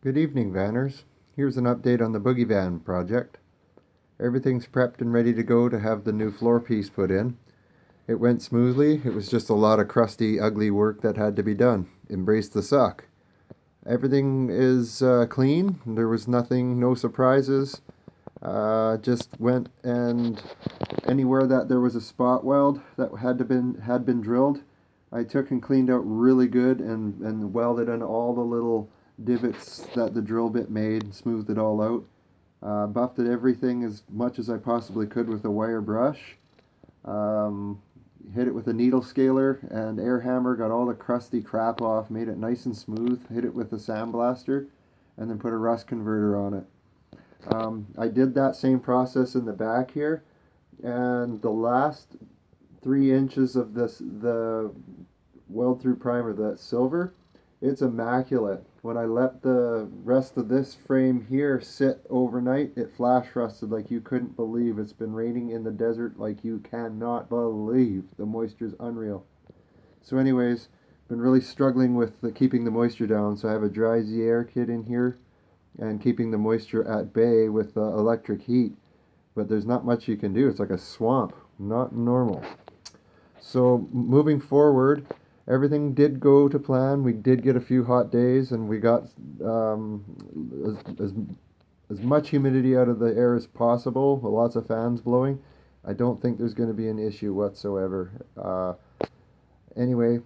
Good evening, Vanners. Here's an update on the Boogie Van project. Everything's prepped and ready to go to have the new floor piece put in. It went smoothly. It was just a lot of crusty, ugly work that had to be done. Embrace the suck. Everything is clean. There was nothing, no surprises. Just went and anywhere that there was a spot weld that had been drilled, I took and cleaned out really good and welded in all the little divots that the drill bit made, smoothed it all out. Buffed everything as much as I possibly could with a wire brush. Um, Hit it with a needle scaler and air hammer, got all the crusty crap off, made it nice and smooth. Hit it with a sandblaster, and then put a rust converter on it. I did that same process in the back here, and the last 3 inches of the weld through primer, that silver, it's immaculate. When I let the rest of this frame here sit overnight, it flash rusted like you couldn't believe. It's been raining in the desert like you cannot believe. The moisture's unreal. So anyways, been really struggling with keeping the moisture down, so I have a dry Z air kit in here and keeping the moisture at bay with electric heat. But there's not much you can do. It's like a swamp, not normal. So moving forward, everything did go to plan. We did get a few hot days, and we got um, as much humidity out of the air as possible. With lots of fans blowing. I don't think there's going to be an issue whatsoever. Anyway,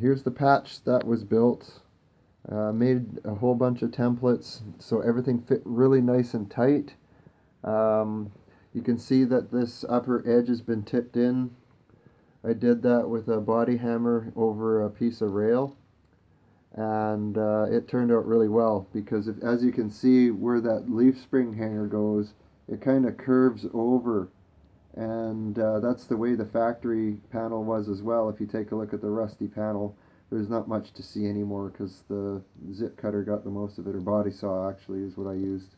here's the patch that was built. Made a whole bunch of templates so everything fit really nice and tight. You can see that this upper edge has been tipped in. I did that with a body hammer over a piece of rail, and it turned out really well because as you can see where that leaf spring hanger goes, it kind of curves over, and that's the way the factory panel was as well. If you take a look at the rusty panel, there's not much to see anymore because the zip cutter got the most of it, or body saw actually is what I used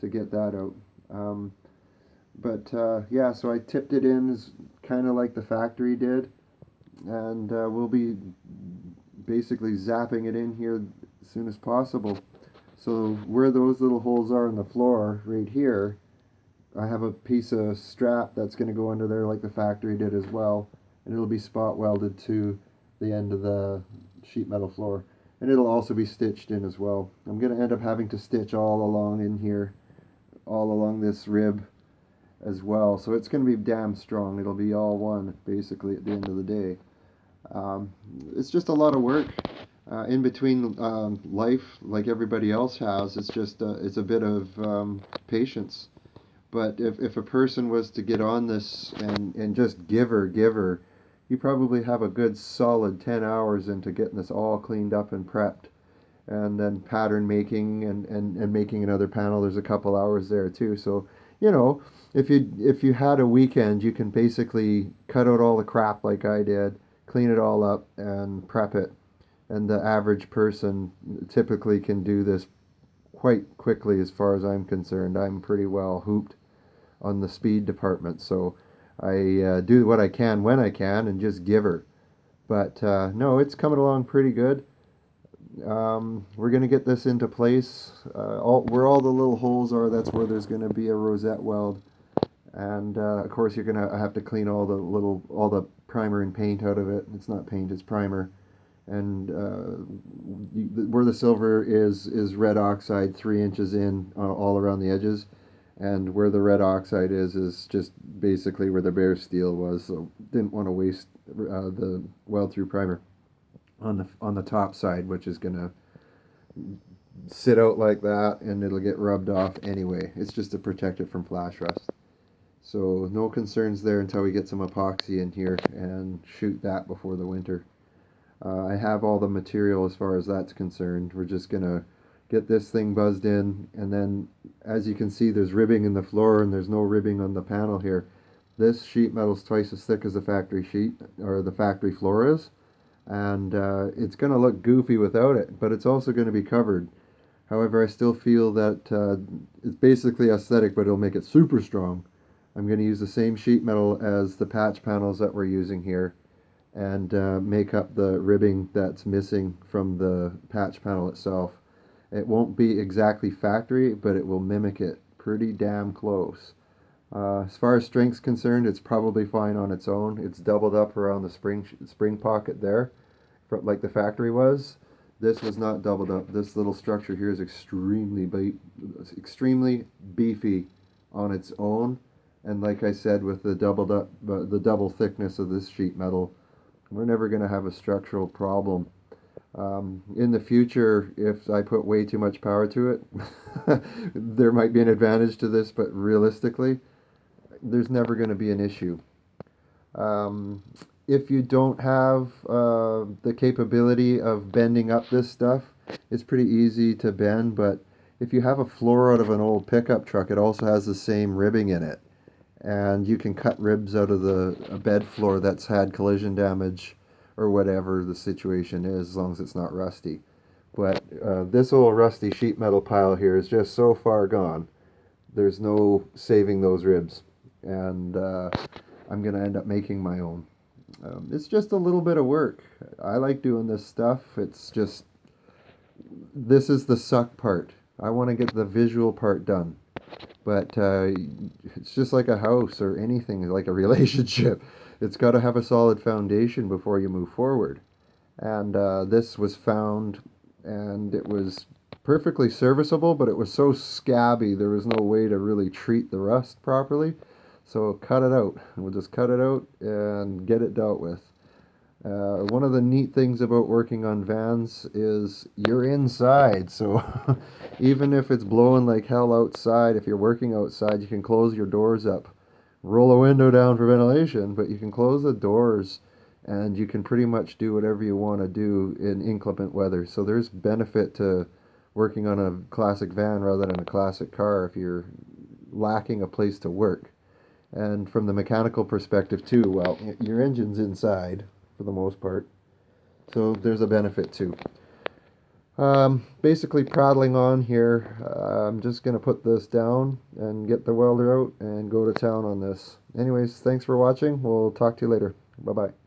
to get that out. Yeah, so I tipped it in as kind of like the factory did, and we'll be basically zapping it in here as soon as possible. So where those little holes are in the floor, right here, I have a piece of strap that's going to go under there like the factory did as well, and it'll be spot welded to the end of the sheet metal floor. And it'll also be stitched in as well. I'm going to end up having to stitch all along in here, all along this rib as well. So it's going to be damn strong. It'll be all one basically at the end of the day. Um, it's just a lot of work in between life, like everybody else has. It's a bit of patience. But if a person was to get on this and just give her, you probably have a good solid 10 hours into getting this all cleaned up and prepped. And then pattern making and making another panel, there's a couple hours there too. So, you know, if you had a weekend, you can basically cut out all the crap like I did, clean it all up and prep it. And the average person typically can do this quite quickly as far as I'm concerned. I'm pretty well hooped on the speed department, so I do what I can when I can and just give her. But no, it's coming along pretty good. We're going to get this into place. Where all the little holes are, that's where there's going to be a rosette weld. And of course, you're going to have to clean all the primer and paint out of it. It's not paint, it's primer. And where the silver is red oxide 3 inches in all around the edges. And where the red oxide is just basically where the bare steel was. So didn't want to waste the weld through primer on the top side, which is gonna sit out like that, and it'll get rubbed off anyway. It's just to protect it from flash rust. So no concerns there until we get some epoxy in here and shoot that before the winter. I have all the material as far as that's concerned. We're just gonna get this thing buzzed in, and then as you can see, there's ribbing in the floor and there's no ribbing on the panel here. This sheet metal's twice as thick as the factory sheet, or the factory floor is, and it's going to look goofy without it, but it's also going to be covered. However, I still feel that it's basically aesthetic, but it'll make it super strong. I'm going to use the same sheet metal as the patch panels that we're using here, and make up the ribbing that's missing from the patch panel itself. It won't be exactly factory, but it will mimic it pretty damn close. As far as strength's concerned, it's probably fine on its own. It's doubled up around the spring pocket there, like the factory was. This was not doubled up. This little structure here is extremely beefy on its own. And like I said, with the the double thickness of this sheet metal, we're never going to have a structural problem. In the future, if I put way too much power to it, there might be an advantage to this, but realistically, there's never going to be an issue. Um, if you don't have the capability of bending up this stuff, it's pretty easy to bend, but if you have a floor out of an old pickup truck, it also has the same ribbing in it. And you can cut ribs out of a bed floor that's had collision damage or whatever the situation is, as long as it's not rusty. But this old rusty sheet metal pile here is just so far gone. There's no saving those ribs. And I'm going to end up making my own. It's just a little bit of work. I like doing this stuff. It's just, this is the suck part. I want to get the visual part done. But it's just like a house or anything, like a relationship. It's got to have a solid foundation before you move forward. And this was found, and it was perfectly serviceable, but it was so scabby, there was no way to really treat the rust properly. So cut it out. We'll just cut it out and get it dealt with. One of the neat things about working on vans is you're inside. So even if it's blowing like hell outside, if you're working outside, you can close your doors up. Roll a window down for ventilation, but you can close the doors and you can pretty much do whatever you want to do in inclement weather. So there's benefit to working on a classic van rather than a classic car if you're lacking a place to work. And from the mechanical perspective too, well, your engine's inside for the most part. So there's a benefit too. Basically prattling on here. I'm just going to put this down and get the welder out and go to town on this. Anyways, thanks for watching. We'll talk to you later. Bye-bye.